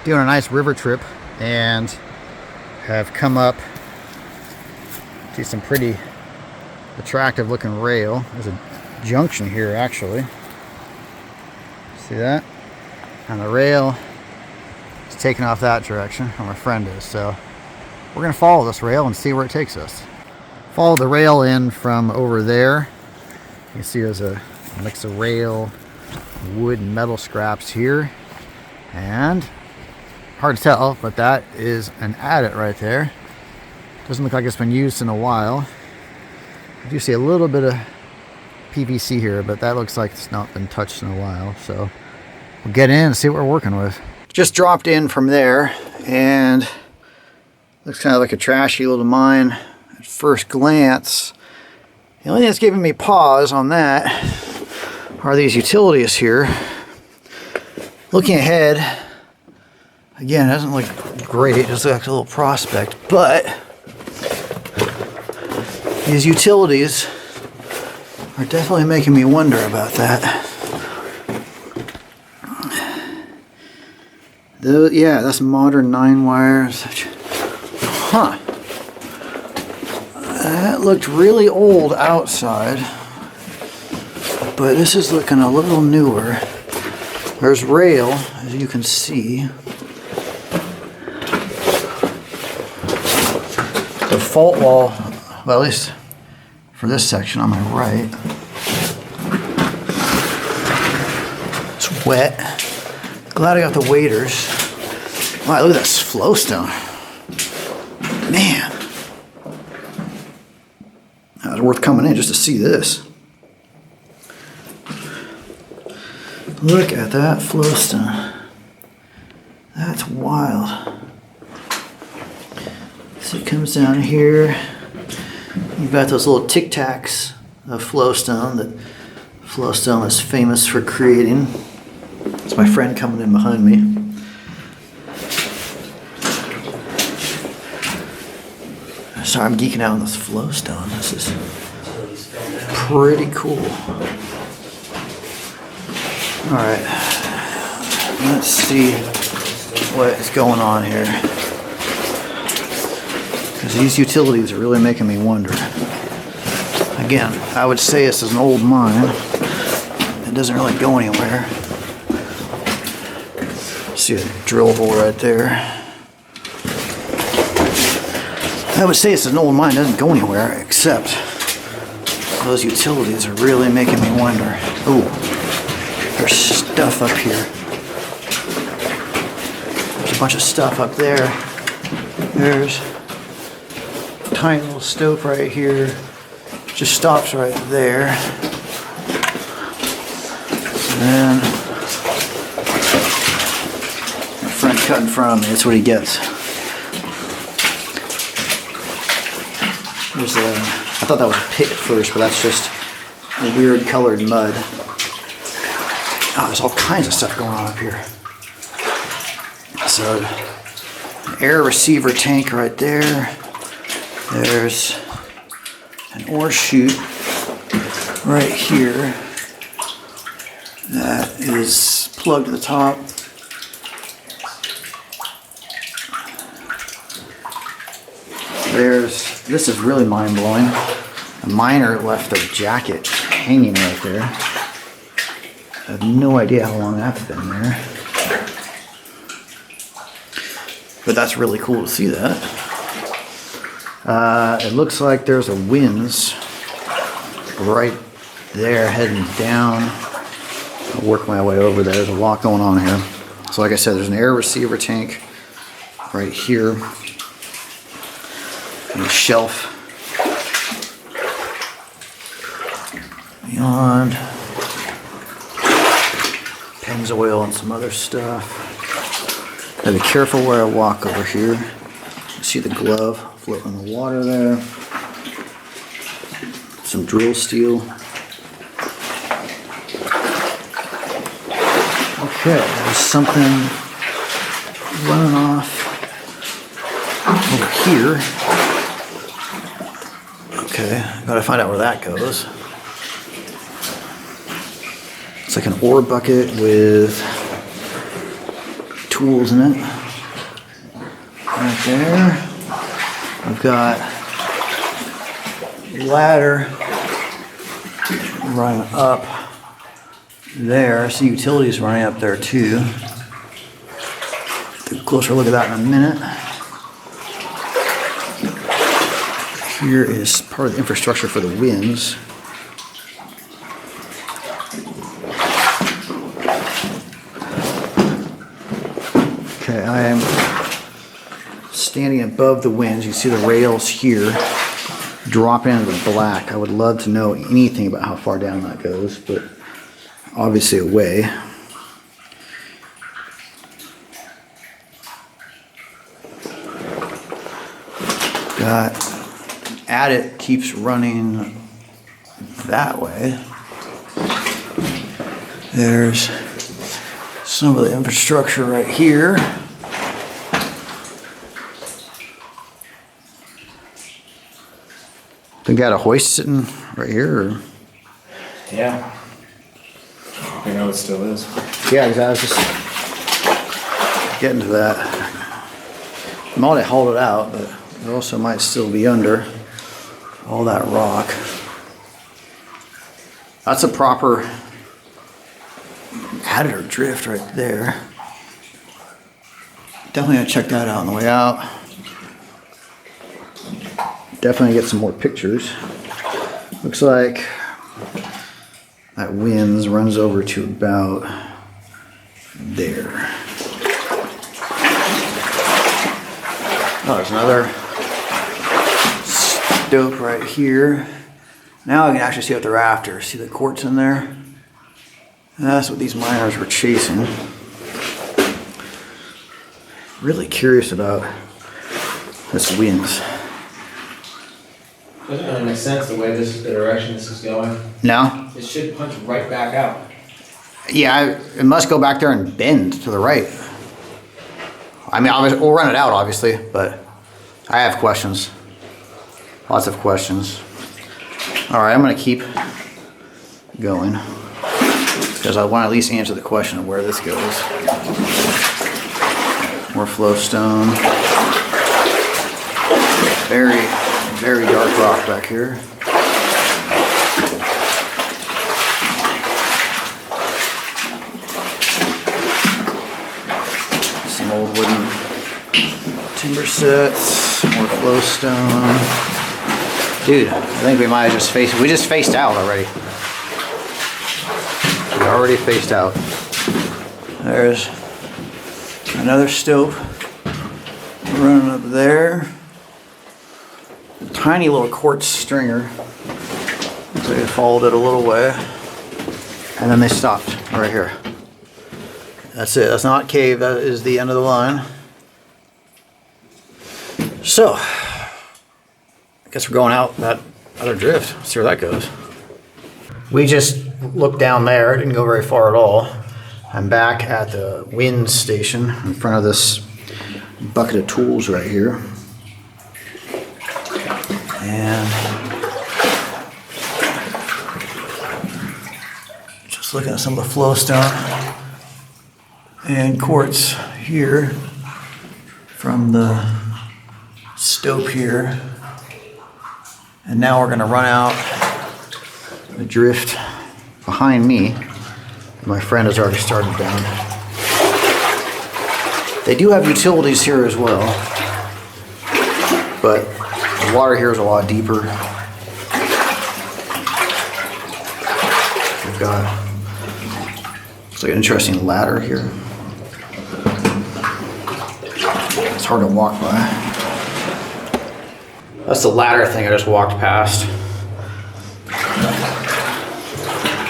doing a nice river trip and have come up to some pretty attractive looking rail. There's a junction here actually. See that? And the rail is taking off that direction where my friend is. So we're going to follow this rail and see where it takes us. Follow the rail in from over there. You can see there's a mix of rail, wood, and metal scraps here. And hard to tell, but that is an adit right there. Doesn't look like it's been used in a while. I do see a little bit of PVC here, but that looks like it's not been touched in a while. So we'll get in and see what we're working with. Just dropped in from there, and looks kind of like a trashy little mine at first glance. The only thing that's giving me pause on that are these utilities here. Looking ahead, again, it doesn't look great, it just looks like a little prospect, but these utilities are definitely making me wonder about that. Yeah, that's modern 9-wire. Huh. That looked really old outside, but this is looking a little newer. There's rail, as you can see. The fault wall, well, at least for this section on my right, it's wet. Glad I got the waders. Wow, look at this flowstone. Man. That was worth coming in just to see this. Look at that flowstone. That's wild. So it comes down here. You've got those little tic tacs of flowstone that Flowstone is famous for creating. It's my friend coming in behind me. Sorry, I'm geeking out on this flowstone. This is pretty cool. Alright, let's see what is going on here. Because these utilities are really making me wonder. Again, I would say this is an old mine. It doesn't really go anywhere. See a drill hole right there. I would say it's an old mine, it doesn't go anywhere, except those utilities are really making me wonder. Ooh, there's stuff up here. There's a bunch of stuff up there. There's a tiny little stope right here. Just stops right there. And then my friend cut in front of me, that's what he gets. There's a, I thought that was a pit at first, but that's just a weird colored mud. Oh, there's all kinds of stuff going on up here. So, an air receiver tank right there. There's an ore chute right here that is plugged to the top. This is really mind-blowing. A miner left a jacket hanging right there. I have no idea how long that's been there. But that's really cool to see that. It looks like there's a winze right there heading down. I'll work my way over there. There's a lot going on here. So like I said, there's an air receiver tank right here. And a shelf beyond. Pennzoil and some other stuff. Gotta be careful where I walk over here. You see the glove floating in the water there. Some drill steel. Okay, there's something running off over here. Okay, gotta find out where that goes. It's like an ore bucket with tools in it. Right there. We've got a ladder running up there. I see utilities running up there too. Take a closer look at that in a minute. Here is part of the infrastructure for the winds. Okay, I am standing above the winds. You see the rails here dropping into the black. I would love to know anything about how far down that goes, but obviously a way. Got adit keeps running that way. There's some of the infrastructure right here. They got a hoist sitting right here. Or? Yeah. I know it still is. Yeah, I was just getting to that. I might have hauled it out, but it also might still be under all that rock. That's a proper adit or drift right there. Definitely gonna check that out on the way out. Definitely get some more pictures. Looks like that winds runs over to about there. Oh, there's another stope right here. Now I can actually see what they're after. See the quartz in there? That's what these miners were chasing. Really curious about this winds. Doesn't really make sense the way this is the direction this is going. No? It should punch right back out. Yeah, it must go back there and bend to the right. I mean, obviously, we'll run it out, obviously, but I have questions. Lots of questions. All right, I'm gonna keep going because I want to at least answer the question of where this goes. More flowstone. Very, very dark rock back here. Some old wooden timber sets, more flowstone. Dude, I think we might have just we just faced out already. We already faced out. There's another stope running up there. Tiny little quartz stringer. So they followed it a little way. And then they stopped right here. That's it. That's not cave. That is the end of the line. So, I guess we're going out that other drift. See where that goes. We just looked down there. It didn't go very far at all. I'm back at the wind station in front of this bucket of tools right here. And just looking at some of the flowstone and quartz here from the stope here. And now we're going to run out the drift behind me. My friend has already started down. They do have utilities here as well, but the water here is a lot deeper. We've got, it's like an interesting ladder here. It's hard to walk by. That's the ladder thing I just walked past.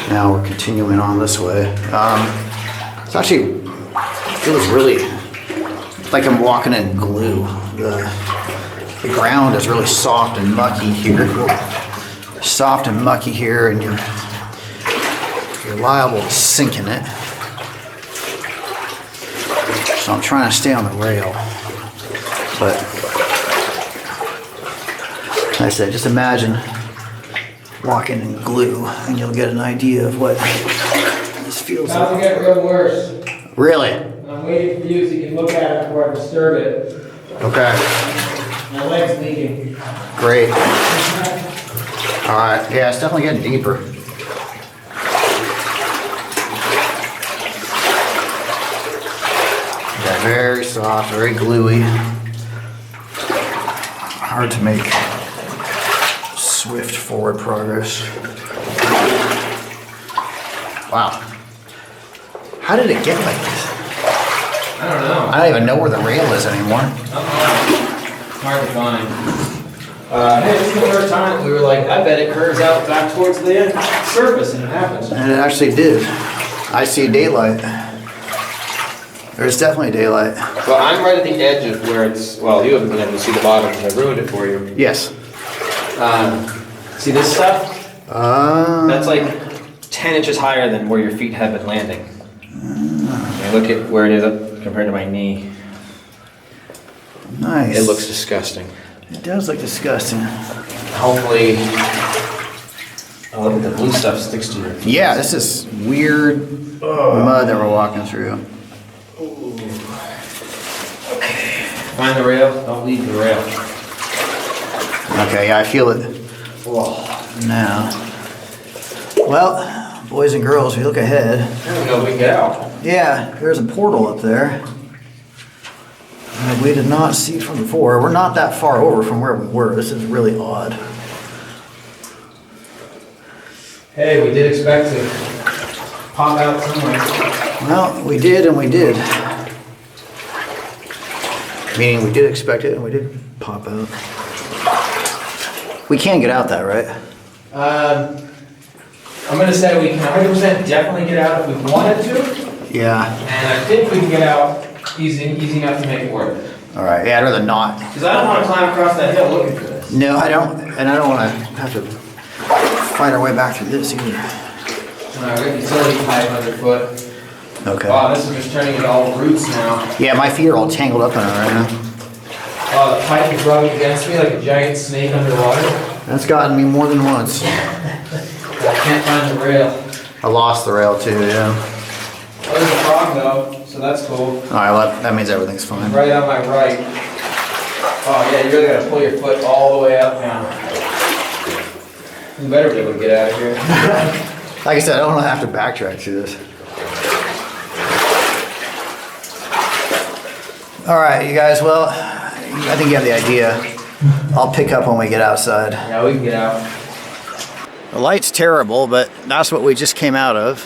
Now we're continuing on this way. It's actually, it feels really like I'm walking in glue. The ground is really soft and mucky here. Soft and mucky here, and you're liable to sink in it. So I'm trying to stay on the rail. But like I said, just imagine walking in glue and you'll get an idea of what this feels About to like. get real worse. Really? And I'm waiting for you so you can look at it before I disturb it. Okay. My leg's leaking. Great. All right. Yeah, it's definitely getting deeper. Yeah, very soft, very gluey. Hard to make swift forward progress. Wow. How did it get like this? I don't know. I don't even know where the rail is anymore. It's hard to find. Hey, this is the first time we were like, I bet it curves out back towards the surface, and it happens. And it actually did. I see daylight. There's definitely daylight. Well, I'm right at the edge of where it's, well, you haven't been able to see the bottom because I ruined it for you. Yes. See this stuff? That's like 10 inches higher than where your feet have been landing. And look at where it is up compared to my knee. Nice. It looks disgusting. It does look disgusting. Hopefully, oh, look at the blue stuff sticks to your feet. Yeah, this is weird mud that we're walking through. Find the rail, don't leave the rail. Okay, yeah, I feel it now. Well, boys and girls, if you look ahead. There we go, we can get out. Yeah, there's a portal up there that we did not see from before. We're not that far over from where we were. This is really odd. Hey, we did expect to pop out somewhere. Well, we did and we did. Meaning we did expect it and we did pop out. We can get out that, right? I'm gonna say we can 100% definitely get out if we wanted to, Yeah. and I think we can get out easy enough to make it work. All right. Yeah, I'd rather not. Because I don't want to climb across that hill looking for this. No, I don't. And I don't want to have to fight our way back through this either. Alright, we got utility pipe underfoot. Okay. Wow, this is just turning into all roots now. Yeah, my feet are all tangled up in it right now. Oh, the pipe is rubbing against me like a giant snake underwater. That's gotten me more than once. I can't find the rail. I lost the rail too, yeah. Oh, there's a frog though, so that's cool. All right, well, that means everything's fine. Right on my right. Oh yeah, you really gotta pull your foot all the way up now. You better be able to get out of here. Like I said, I don't want to have to backtrack through this. All right, you guys, well, I think you have the idea. I'll pick up when we get outside. Yeah, we can get out. The light's terrible, but that's what we just came out of.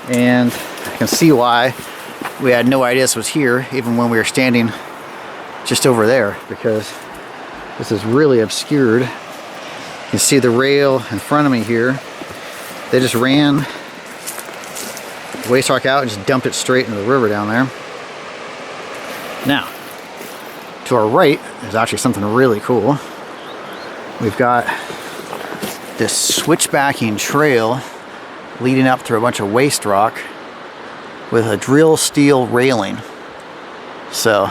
And I can see why we had no idea this was here, even when we were standing just over there, because this is really obscured. You can see the rail in front of me here. They just ran the waste rock out and just dumped it straight into the river down there. Now, to our right is actually something really cool. We've got this switchbacking trail leading up through a bunch of waste rock with a drill steel railing. So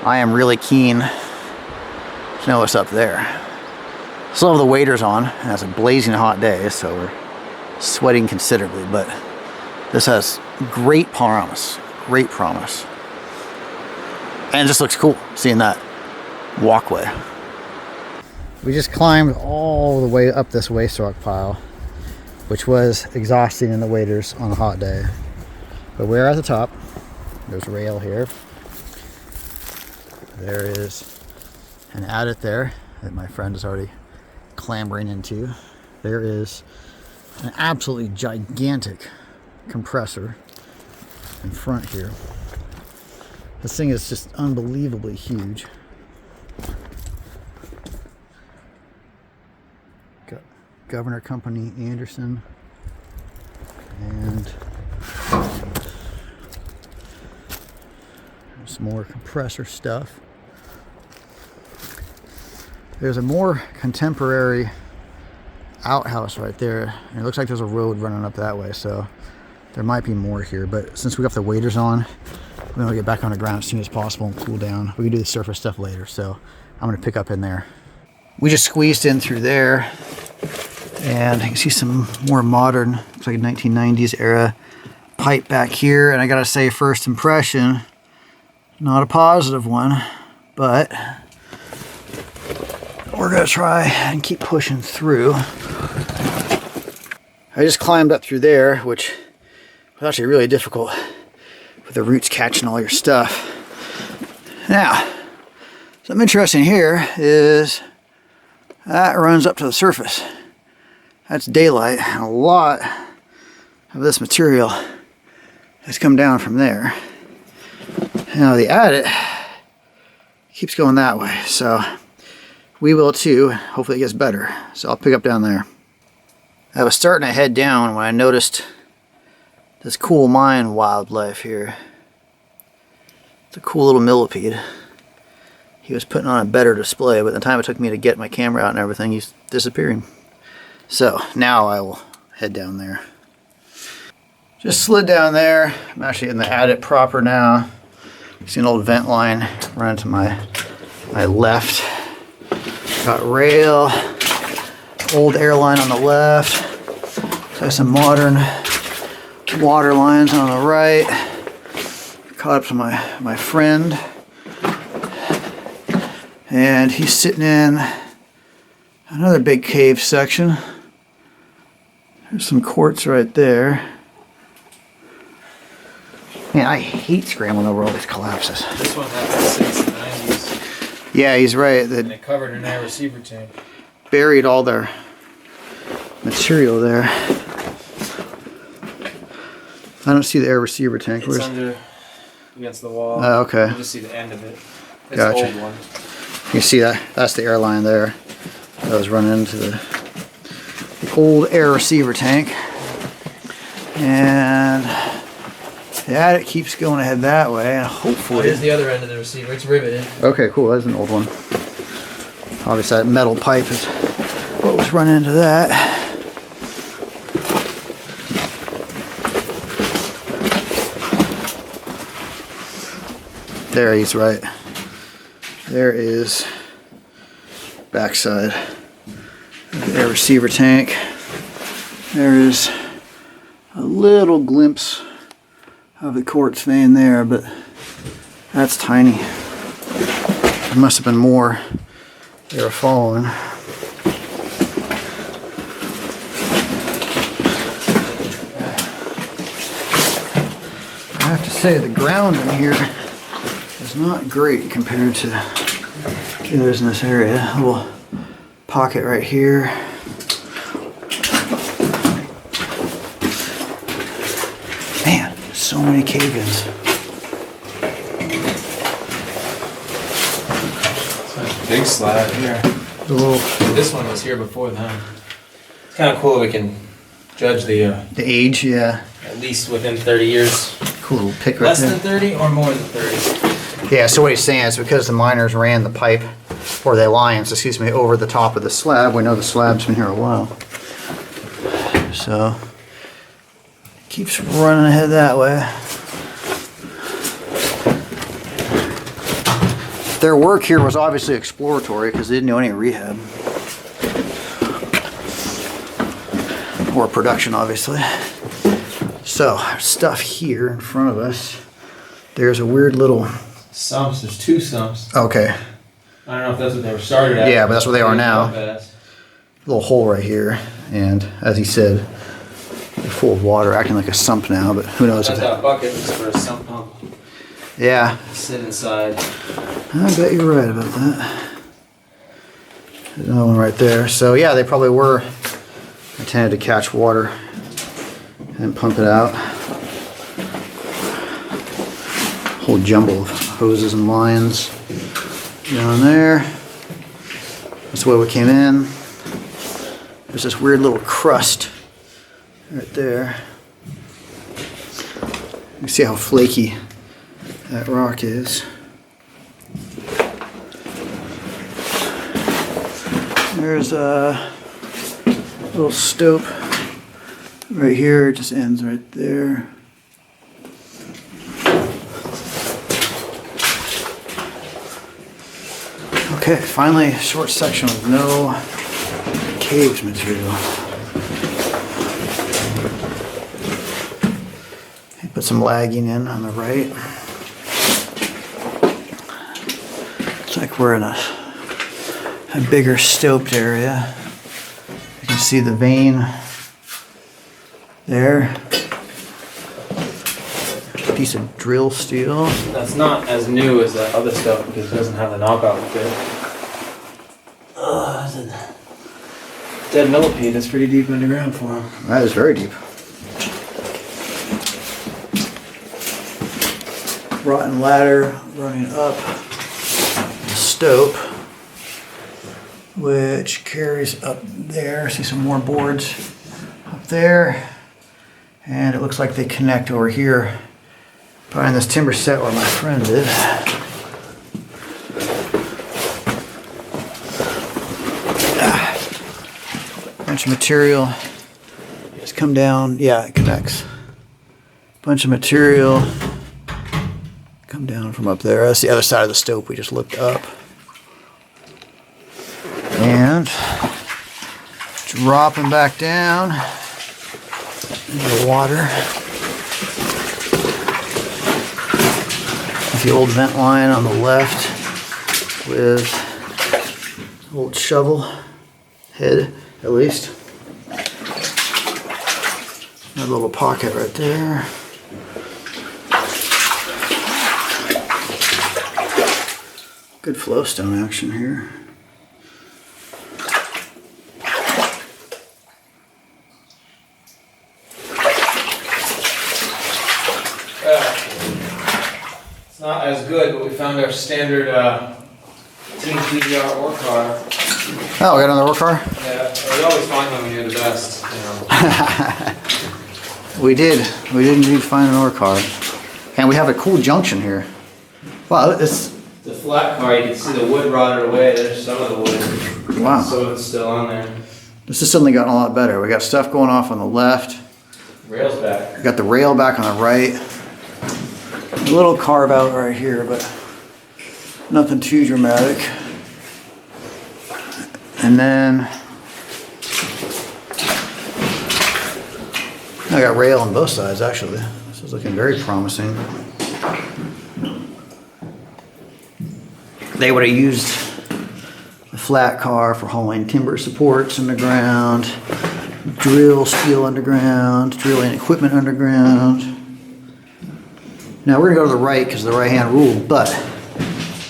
I am really keen to know what's up there. Still have the waders on, and it's a blazing hot day, so we're sweating considerably, but this has great promise, great promise. And it just looks cool, seeing that walkway. We just climbed all the way up this waste rock pile, which was exhausting in the waders on a hot day. But we're at the top. There's a rail here. There is an adit there that my friend is already clambering into. There is an absolutely gigantic compressor in front here. This thing is just unbelievably huge. Got Governor Company Anderson and some more compressor stuff. There's a more contemporary outhouse right there. And it looks like there's a road running up that way, so there might be more here. But since we got the waders on, we want to get back on the ground as soon as possible and cool down. We can do the surface stuff later, so I'm going to pick up in there. We just squeezed in through there, and you can see some more modern, looks like a 1990s era pipe back here, and I gotta say, first impression, not a positive one, but we're gonna try and keep pushing through. I just climbed up through there, which was actually really difficult with the roots catching all your stuff. Now, something interesting here is that runs up to the surface. That's daylight, and a lot of this material has come down from there. Now the adit keeps going that way, so we will too. Hopefully it gets better. So I'll pick up down there. I was starting to head down when I noticed this cool mine wildlife here. It's a cool little millipede. He was putting on a better display, but the time it took me to get my camera out and everything, he's disappearing. So now I will head down there. Just slid down there. I'm actually in the adit proper now. See an old vent line running to my left. Got rail, old airline on the left. Got some modern water lines on the right. Caught up to my friend. And he's sitting in another big cave section. There's some quartz right there. Man, I hate scrambling over all these collapses. This one happened since the 90s. Yeah, he's right. And it covered an air receiver tank. Buried all their material there. I don't see the air receiver tank. It's under against the wall. Oh, okay. You just see the end of it. It's Gotcha. an old one. You can see that. That's the airline there. That was running into the old air receiver tank. And the adit keeps going ahead that way, and hopefully... Here's the other end of the receiver. It's riveted. Okay, cool. That's an old one. Obviously, that metal pipe is what was running into that. There, he's right. There is backside of the air receiver tank. There is a little glimpse of the quartz vein there, but that's tiny. There must have been more they were following. I have to say the ground in here is not great compared to the others in this area. A little pocket right here. Man, so many cave-ins. Big slab here. The little This one was here before then. It's kind of cool. We can judge the age, yeah. at least within 30 years. Cool little pick right Less there. than 30 or more than 30. Yeah, so what he's saying is because the miners ran the pipe, or the lines, excuse me, over the top of the slab. We know the slab's been here a while. So, keeps running ahead that way. Their work here was obviously exploratory because they didn't do any rehab. Or production, obviously. So, stuff here in front of us. There's a weird little... Sumps. There's two sumps. Okay. I don't know if that's what they were started at. Yeah, but that's what they are now. Badass. Little hole right here. And, as he said, they're full of water, acting like a sump now, but who knows if That bucket is for a sump pump. Yeah. Sit inside. I bet you're right about that. There's another one right there. So yeah, they probably were intended to catch water and pump it out. Whole jumble of hoses and lines down there. That's the way we came in. There's this weird little crust right there. You can see how flaky that rock is. There's a little stope right here. It just ends right there. Okay, finally a short section with no caves material. some lagging in on the right. Looks like we're in a bigger stoped area. You can see the vein there. Piece of drill steel. That's not as new as that other stuff because it doesn't have the knockout bit. Dead millipede, that's pretty deep underground for him. That is very deep. Rotten ladder running up the stope, which carries up there. See some more boards up there. And it looks like they connect over here behind this timber set where my friend is. Bunch of material. Just come down. Yeah, it connects. Bunch of material. Come down from up there. That's the other side of the stope. We just looked up. And dropping back down into the water. The old vent line on the left with old shovel head, at least. Another little pocket right there. Good flowstone action here. It's not as good, but we found our standard Team PDR ore car. Oh, we got another ore car? Yeah, we always find them when you're the best, you know. We did indeed find an ore car. And we have a cool junction here. Wow, it's... The flat car, you can see the wood rotted away. There's some of the wood. Wow. So it's still on there. This has suddenly gotten a lot better. We got stuff going off on the left. Rail's back. We got the rail back on the right. A little carve out right here, but nothing too dramatic. And then I got rail on both sides actually. This is looking very promising. They would have used the flat car for hauling timber supports underground, drill steel underground, drilling equipment underground. Now we're gonna go to the right because of the right hand rule, but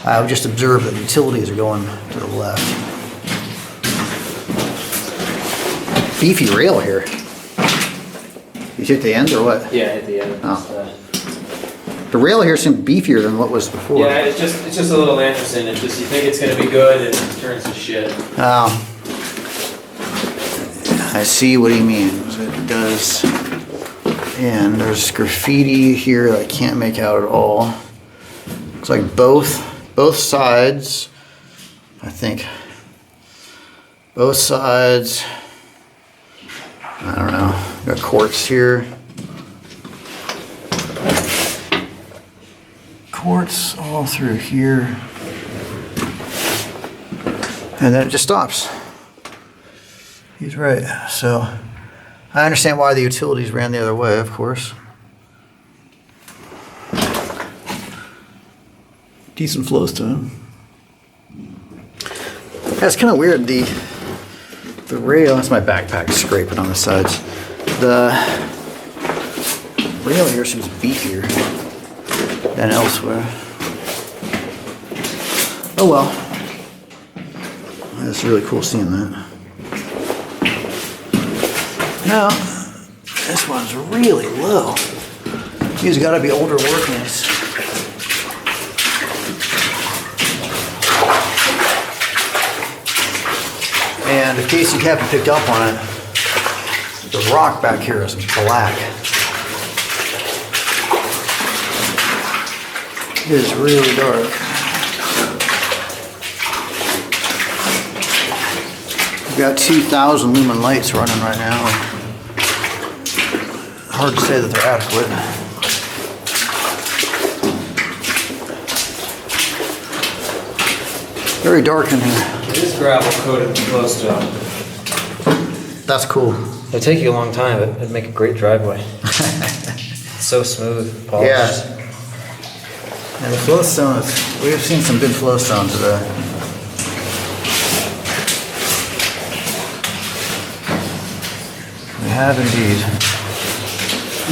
I've just observed that utilities are going to the left. Beefy rail here. You hit the end or what? Yeah, at the end. Oh. The rail here seemed beefier than what was before. Yeah, it's just a little Anderson. It's just you think it's gonna be good and it turns to shit. I see what he means. It does. And there's graffiti here that I can't make out at all. Looks like both sides, I think. Both sides. I don't know. Got quartz here. Quartz all through here. And then it just stops. He's right. So I understand why the utilities ran the other way, of course. Decent flowstone. That's kind of weird. The rail, that's my backpack scraping on the sides. The rail here seems beefier than elsewhere. Oh well. That's really cool seeing that. Now, this one's really low. These gotta be older workings. And in case you haven't picked up on it, the rock back here is black. It is really dark. We've got 2,000 lumen lights running right now. Hard to say that they're adequate. Very dark in here. It is gravel coated with glowstone. That's cool. It'll take you a long time, but it'd make a great driveway. so smooth, polished. Yeah. And the Flowstone, we've seen some good Flowstone today. We have indeed.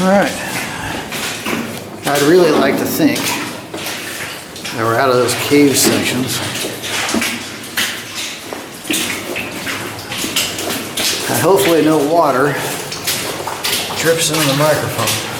All right. I'd really like to think that we're out of those cave sections. And hopefully no water drips into the microphone.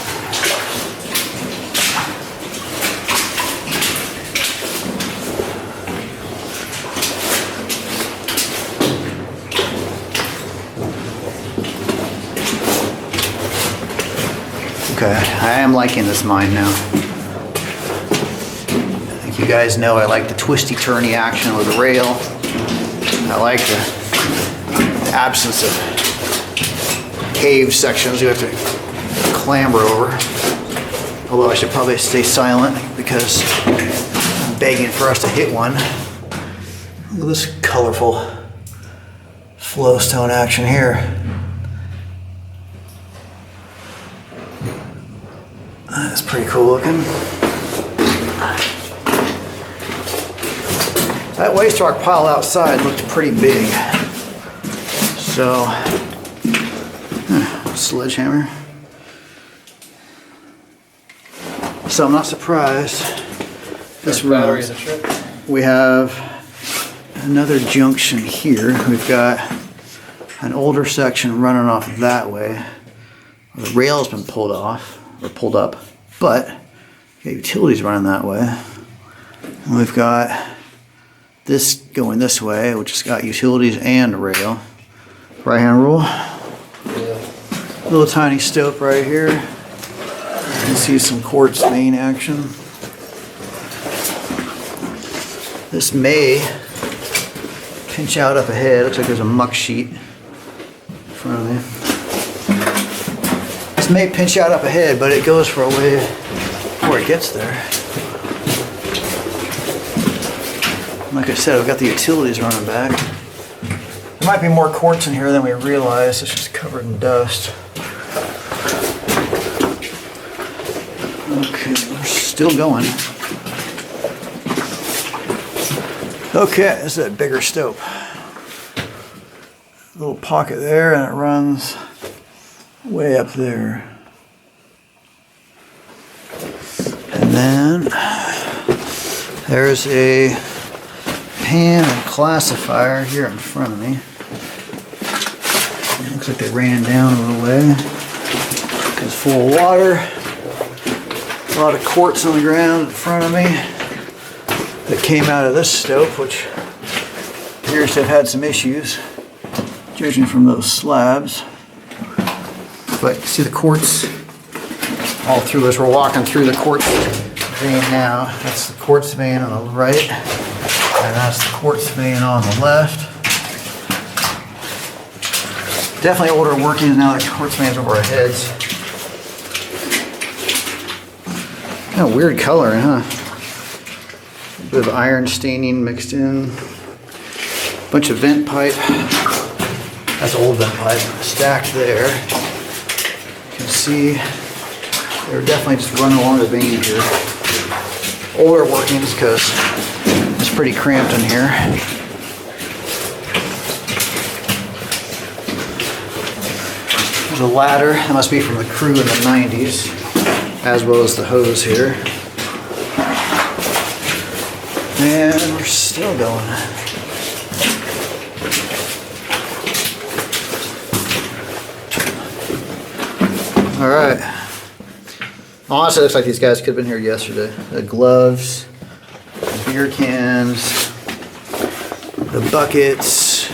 Okay, I am liking this mine now. I think you guys know I like the twisty-turny action with the rail. I like the absence of cave sections you have to clamber over. Although I should probably stay silent because I'm begging for us to hit one. Look at this colorful Flowstone action here. That's pretty cool looking. That waste rock pile outside looked pretty big. So, sledgehammer. So I'm not surprised. This road, we have another junction here. We've got an older section running off that way. The rail's been pulled off, or pulled up, but got utilities running that way. And we've got this going this way, which has got utilities and rail. Right hand rule. Yeah. Little tiny stope right here. You can see some quartz vein action. This may pinch out up ahead. Looks like there's a muck sheet in front of me. This may pinch out up ahead, but it goes for a way before it gets there. Like I said, we've got the utilities running back. There might be more quartz in here than we realize. It's just covered in dust. Okay, we're still going. Okay, this is a bigger stope. Little pocket there, and it runs way up there. And then there's a pan and classifier here in front of me. It looks like they ran down a little way. It's full of water. A lot of quartz on the ground in front of me that came out of this stope, which appears to have had some issues, judging from those slabs. But you see the quartz all through as we're walking through the quartz vein now. That's the quartz vein on the right, and that's the quartz vein on the left. Definitely older workings now. The quartz vein's over our heads. Kind of weird coloring, huh? A bit of iron staining mixed in. Bunch of vent pipe. That's old vent pipe stacked there. You can see they were definitely just running along the vein here. Older workings because it's pretty cramped in here. There's a ladder. That must be from the crew in the 90s, as well as the hose here. And we're still going. All right. Honestly, it looks like these guys could have been here yesterday. The gloves, the beer cans, the buckets,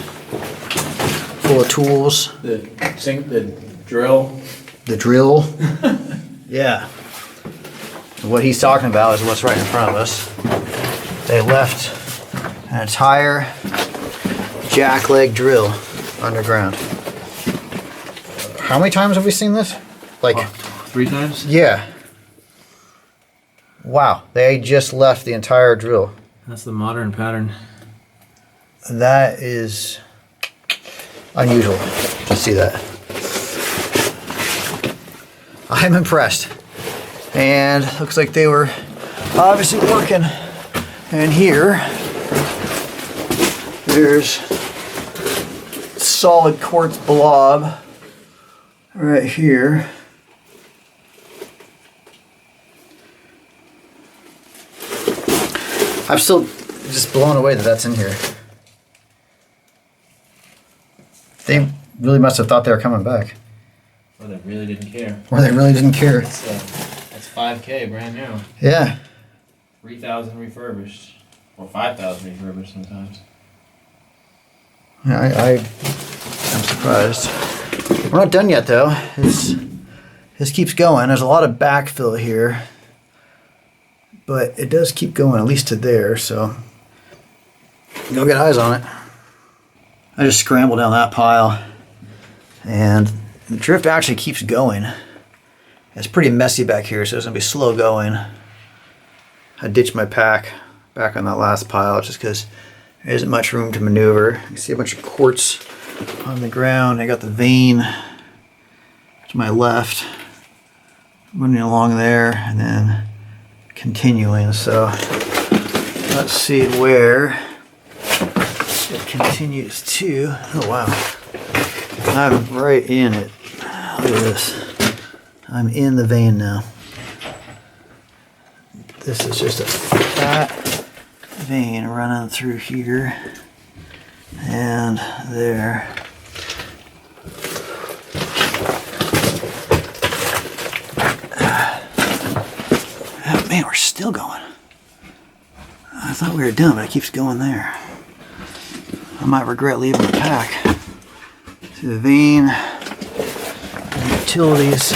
full of tools. The drill. The drill. Yeah. What he's talking about is what's right in front of us. They left an entire jackleg drill underground. How many times have we seen this? Like 3 times? Yeah. Wow, they just left the entire drill. That's the modern pattern. That is unusual to see that. I'm impressed. And looks like they were obviously working. And here, there's solid quartz blob right here. I'm still just blown away that that's in here. They really must have thought they were coming back. Or they really didn't care. Or they really didn't care. That's 5K brand new. Yeah. 3,000 refurbished. Or 5,000 refurbished sometimes. Yeah, I'm surprised. We're not done yet though. This keeps going. There's a lot of backfill here. But it does keep going, at least to there, so go get eyes on it. I just scrambled down that pile, and the drift actually keeps going. It's pretty messy back here, so it's gonna be slow going. I ditched my pack back on that last pile just because there isn't much room to maneuver. You see a bunch of quartz on the ground. I got the vein to my left, running along there, and then continuing. So let's see where it continues to. Oh wow, I'm right in it. Look at this. I'm in the vein now. This is just a fat vein running through here and there. Oh, man, we're still going. I thought we were done, but it keeps going there. I might regret leaving the pack. See the vein, the utilities.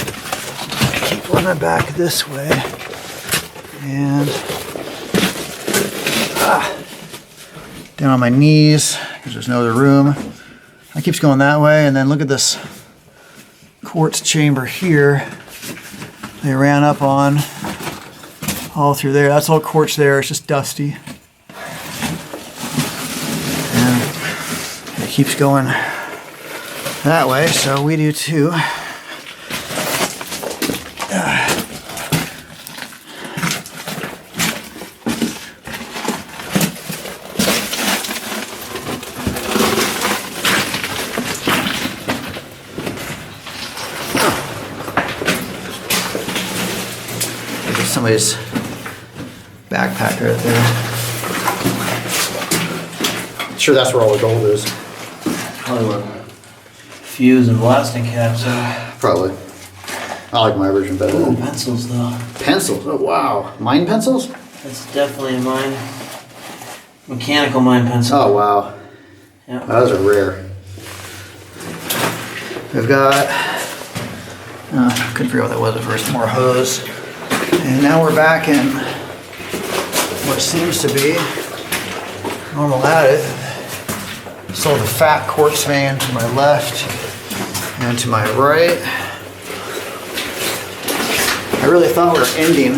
Keep running back this way. And down on my knees, because there's no other room. That keeps going that way, and then look at this quartz chamber here. They ran up on all through there. That's all quartz there. It's just dusty. And it keeps going that way, so we do too. Somebody's backpack right there. Sure, that's where all the gold is. Probably where fuse and blasting caps are. Probably. I like my version better. Ooh, pencils though. Pencils? Oh wow. Mine pencils? That's definitely a mine. Mechanical mine pencil. Oh wow. Yeah. Those are rare. We've got, couldn't figure out what that was at first, more hose. And now we're back in what seems to be normal adit. So the fat quartz vein to my left and to my right. I really thought we were ending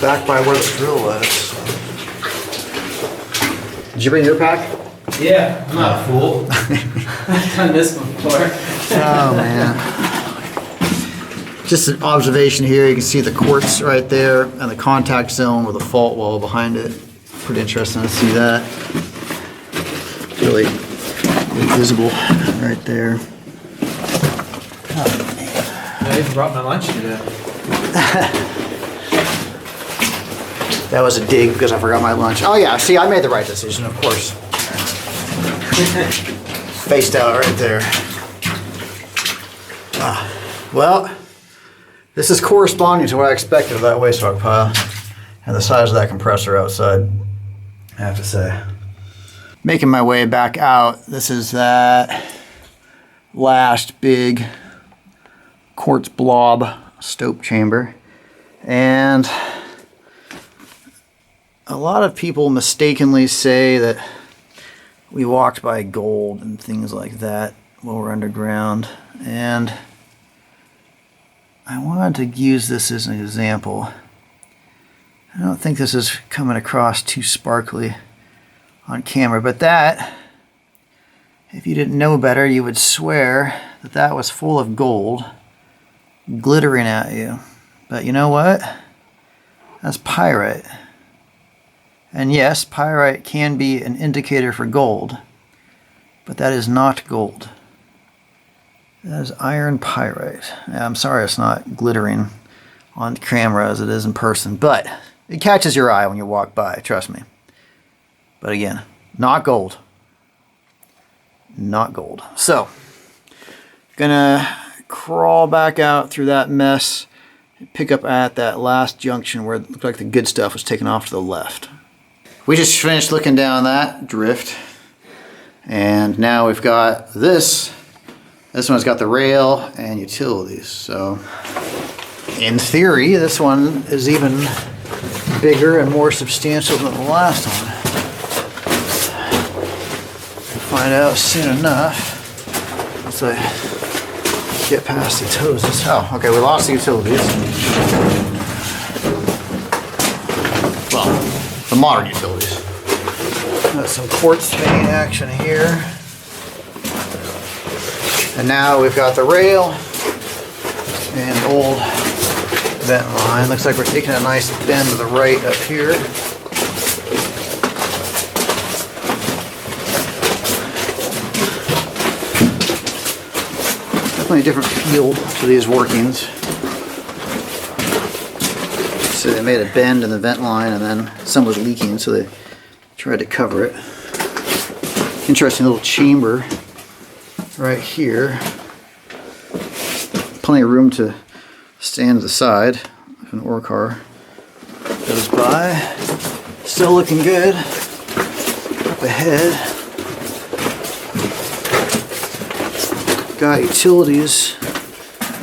back by where the drill was. Did you bring your pack? Yeah, I'm not a fool. I've done this before. Oh man. Just an observation here, you can see the quartz right there and the contact zone with a fault wall behind it. Pretty interesting to see that. Really visible right there. I even brought my lunch today. That was a dig because I forgot my lunch. Oh yeah, see, I made the right decision, of course. Faced out right there. Well, this is corresponding to what I expected of that waste rock pile and the size of that compressor outside, I have to say. Making my way back out, this is that last big quartz blob stope chamber. And a lot of people mistakenly say that we walked by gold and things like that while we're underground. And I wanted to use this as an example. I don't think this is coming across too sparkly on camera, but that, if you didn't know better, you would swear that that was full of gold glittering at you. But you know what? That's pyrite. And yes, pyrite can be an indicator for gold, but that is not gold. That is iron pyrite. Yeah, I'm sorry it's not glittering on camera as it is in person, but it catches your eye when you walk by, trust me. But again, not gold. Not gold. So, gonna crawl back out through that mess, pick up at that last junction where it looked like the good stuff was taken off to the left. We just finished looking down that drift, and now we've got this. This one's got the rail and utilities. So, in theory, this one is even bigger and more substantial than the last one. We'll find out soon enough once I get past the utilities. Oh, okay, we lost the utilities. Well, the modern utilities. Got some quartz vein action here. And now we've got the rail and old vent line. Looks like we're taking a nice bend to the right up here. Definitely a different feel to these workings. So they made a bend in the vent line and then some was leaking, so they tried to cover it. Interesting little chamber right here. Plenty of room to stand to the side if an ore car goes by. Still looking good. Up ahead. Got utilities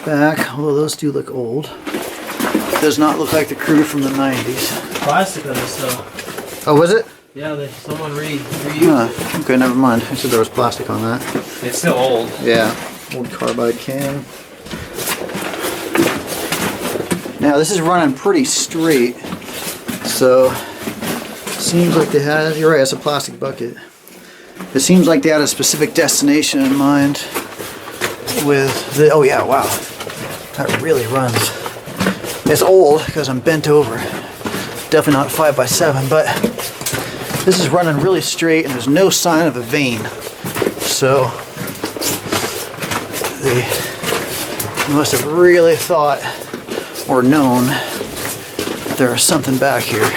back, although those do look old. Does not look like the crew from the 90s. Plastic on this though. Oh, was it? Yeah, someone reused Huh. Okay, never mind. I said there was plastic on that. It's still old. Yeah, old carbide can. Now this is running pretty straight, so seems like they had, you're right, it's a plastic bucket. It seems like they had a specific destination in mind with the, oh yeah, wow, that really runs. It's old because I'm bent over. Definitely not 5x7, but this is running really straight and there's no sign of a vein. So they must have really thought or known that there was something back here.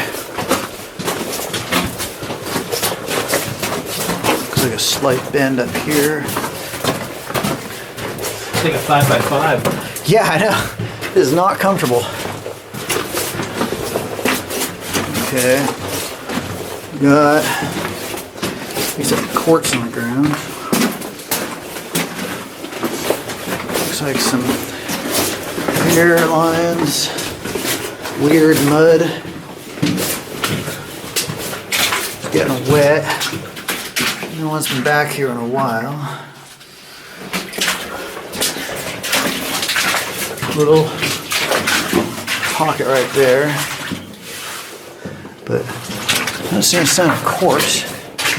Looks like a slight bend up here. It's like a 5x5. Yeah, I know. This is not comfortable. Okay. Got some quartz on the ground. Looks like some hairlines, weird mud. It's getting wet. No one's been back here in a while. Little pocket right there, but I don't see any sign of quartz.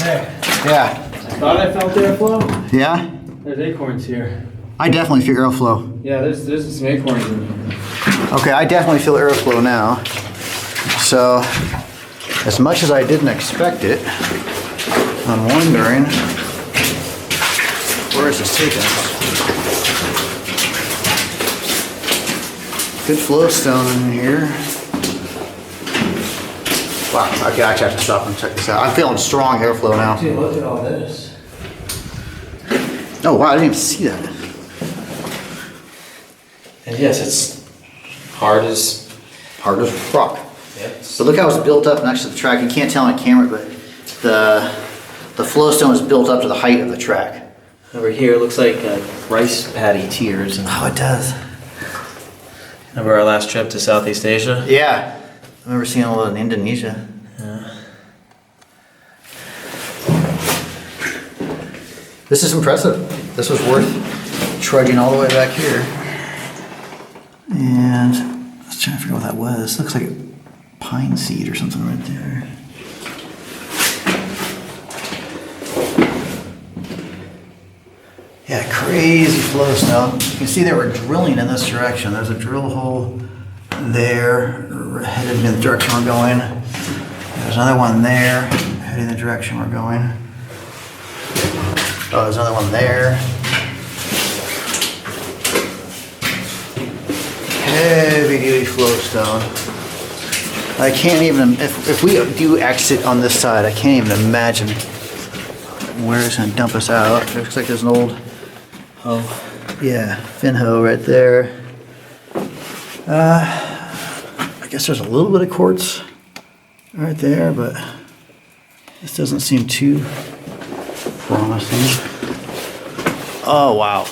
Hey, Yeah. thought I felt airflow? Yeah? There's acorns here. I definitely feel airflow. Yeah, there's some acorns in here. Okay, I definitely feel airflow now. So, as much as I didn't expect it, I'm wondering where is this taking us? Good flowstone in here. Wow, okay, I actually have to stop and check this out. I'm feeling strong airflow now. Dude, look at all this. Oh wow, I didn't even see that. And yes, it's hard as rock. Yep. So look how it's built up next to the track. You can't tell on camera, but the flowstone is built up to the height of the track. Over here, it looks like rice paddy tiers. Oh, it does. Remember our last trip to Southeast Asia? Yeah. I remember seeing a lot in Indonesia. Yeah. This is impressive. This was worth trudging all the way back here. And I was trying to figure out what that was. Looks like a pine seed or something right there. Yeah, crazy flowstone. You can see they were drilling in this direction. There's a drill hole there, headed in the direction we're going. There's another one there, heading the direction we're going. Oh, there's another one there. Heavy duty flowstone. I can't even, if we do exit on this side, I can't even imagine where it's gonna dump us out. It looks like there's an old, yeah, fin hoe right there. I guess there's a little bit of quartz right there, but this doesn't seem too promising. Oh, wow.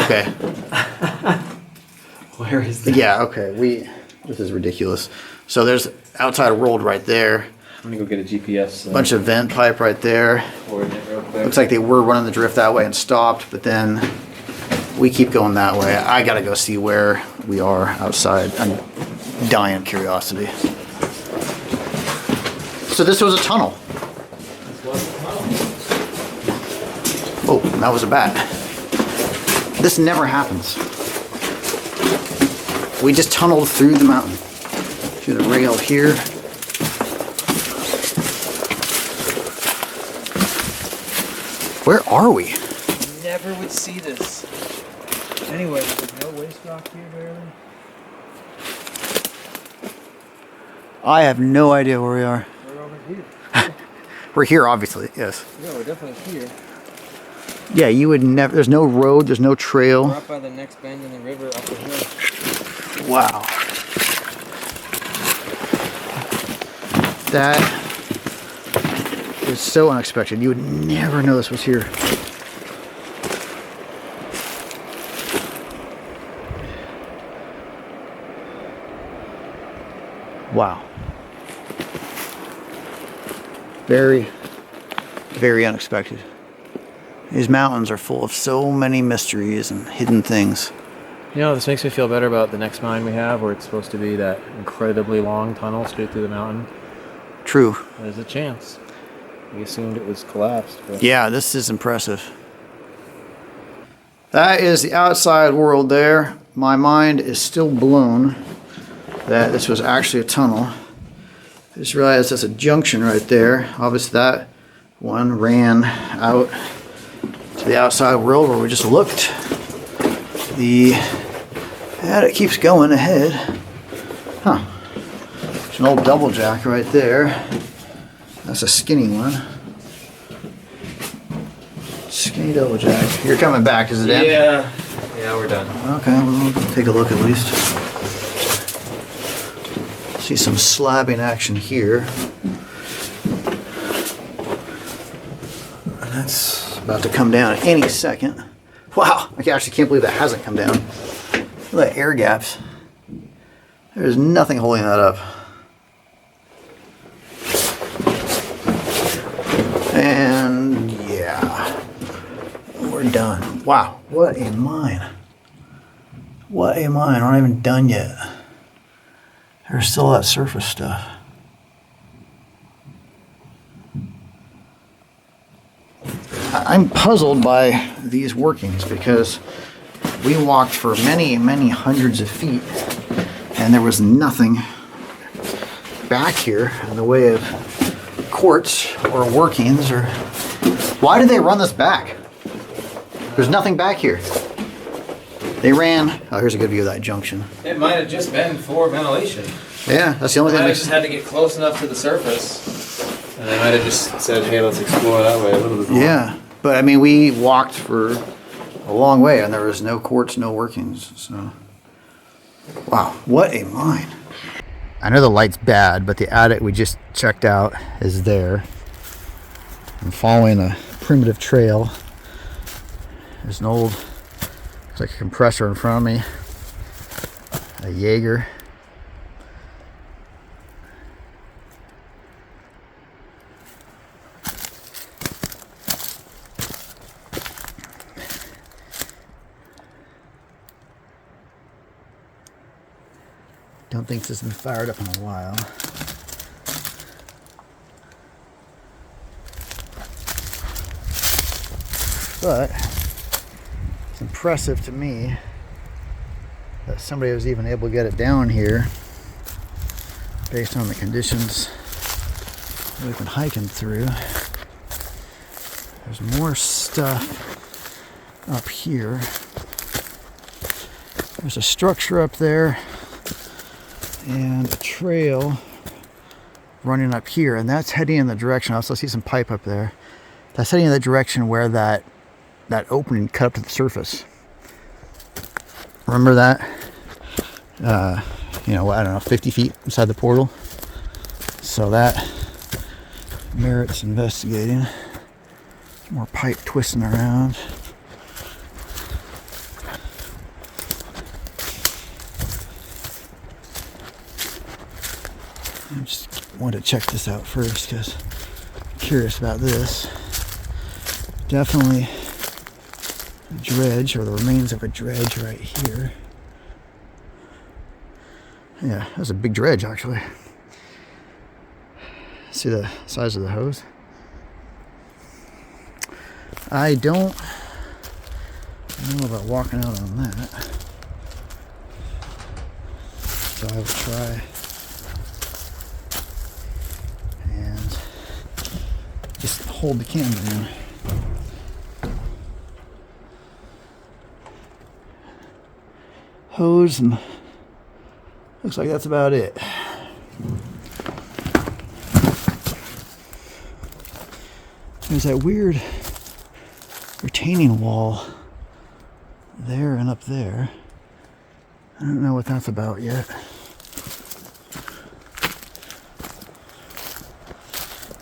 Okay. Where is that? Yeah, okay. This is ridiculous. So there's outside world right there. I'm gonna go get a GPS. Bunch of vent pipe right there. Coordinate real quick. Looks like they were running the drift that way and stopped, but then we keep going that way. I gotta go see where we are outside. I'm dying of curiosity. So this was a tunnel. Oh, that was a bat. This never happens. We just tunneled through the mountain. Through the rail here. Where are we? Never would see this. Anyway, there's no waste rock here, barely. I have no idea where we are. We're over here. We're here, obviously, yes. Yeah, we're definitely here. Yeah, you would never, there's no road, there's no We're trail. up by the next bend in the river up the hill. Wow. That is so unexpected. You would never know this was here. Wow. Very, very unexpected. These mountains are full of so many mysteries and hidden things. You know, this makes me feel better about the next mine we have, where it's supposed to be that incredibly long tunnel straight through the mountain. True. There's a chance. We assumed it was collapsed. But Yeah, this is impressive. That is the outside world there. My mind is still blown that this was actually a tunnel. I just realized that's a junction right there. Obviously that one ran out to the outside world where we just looked. And it keeps going ahead. Huh. There's an old double jack right there. That's a skinny one. Skinny double jack. You're coming back, is it in? Yeah, we're done. Okay, well, we'll take a look at least. See some slabbing action here. And that's about to come down any second. Wow, I actually can't believe that hasn't come down. Look at the air gaps. There's nothing holding that up. And yeah, we're done. Wow, what a mine. What a mine, we're not even done yet. There's still that surface stuff. I'm puzzled by these workings because we walked for many, many hundreds of feet and there was nothing back here in the way of quartz or workings or... Why did they run this back? There's nothing back here. They ran... Oh, here's a good view of that junction. It might have just been for ventilation. Yeah, that's the only thing Might that have just makes... had to get close enough to the surface. And they might have just said, hey, let's explore that way a little bit more. Yeah, but I mean, we walked for a long way and there was no quartz, no workings, so... Wow, what a mine. I know the light's bad, but the adit we just checked out is there. I'm following a primitive trail. There's an old, looks like a compressor in front of me. A Jaeger. Don't think this has been fired up in a while. But it's impressive to me that somebody was even able to get it down here based on the conditions we've been hiking through. There's more stuff up here. There's a structure up there and a trail running up here, and that's heading in the direction. I also see some pipe up there. That's heading in the direction where that opening cut up to the surface. Remember that? You know, I don't know, 50 feet inside the portal. So that merits investigating. More pipe twisting around. I just wanted to check this out first because I'm curious about this. Definitely a dredge, or the remains of a dredge right here. Yeah, that's a big dredge actually. See the size of the hose? I don't know about walking out on that. So I will try and just hold the camera down. Hose, and looks like that's about it. There's that weird retaining wall there and up there. I don't know what that's about yet.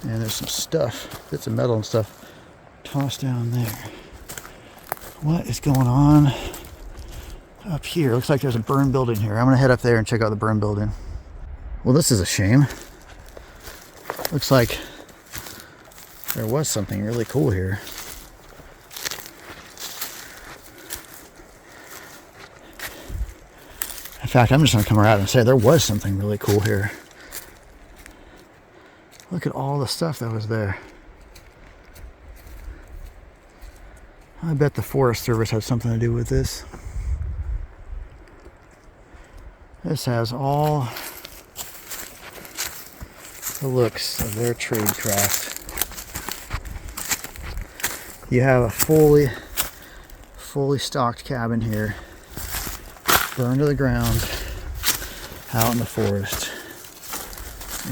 And there's some stuff, bits of metal and stuff tossed down there. What is going on up here? Looks like there's a burn building here. I'm gonna head up there and check out the burn building. Well, this is a shame. Looks like there was something really cool here. In fact, I'm just gonna come around and say there was something really cool here. Look at all the stuff that was there. I bet the Forest Service had something to do with this. This has all the looks of their tradecraft. You have a fully stocked cabin here, burned to the ground, out in the forest.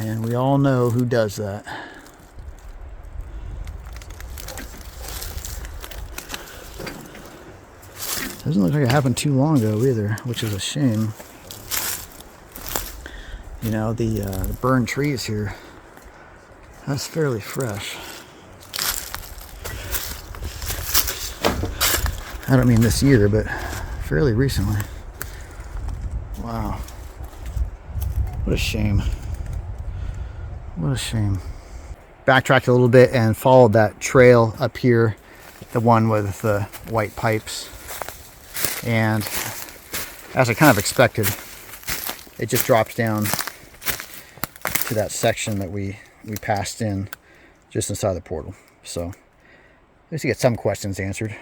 And we all know who does that. Doesn't look like it happened too long ago either, which is a shame. You know, the burned trees here, that's fairly fresh. I don't mean this year, but fairly recently. Wow. What a shame. What a shame. Backtracked a little bit and followed that trail up here, the one with the white pipes. And as I kind of expected, it just drops down to that section that we passed in just inside the portal. So at least you get some questions answered.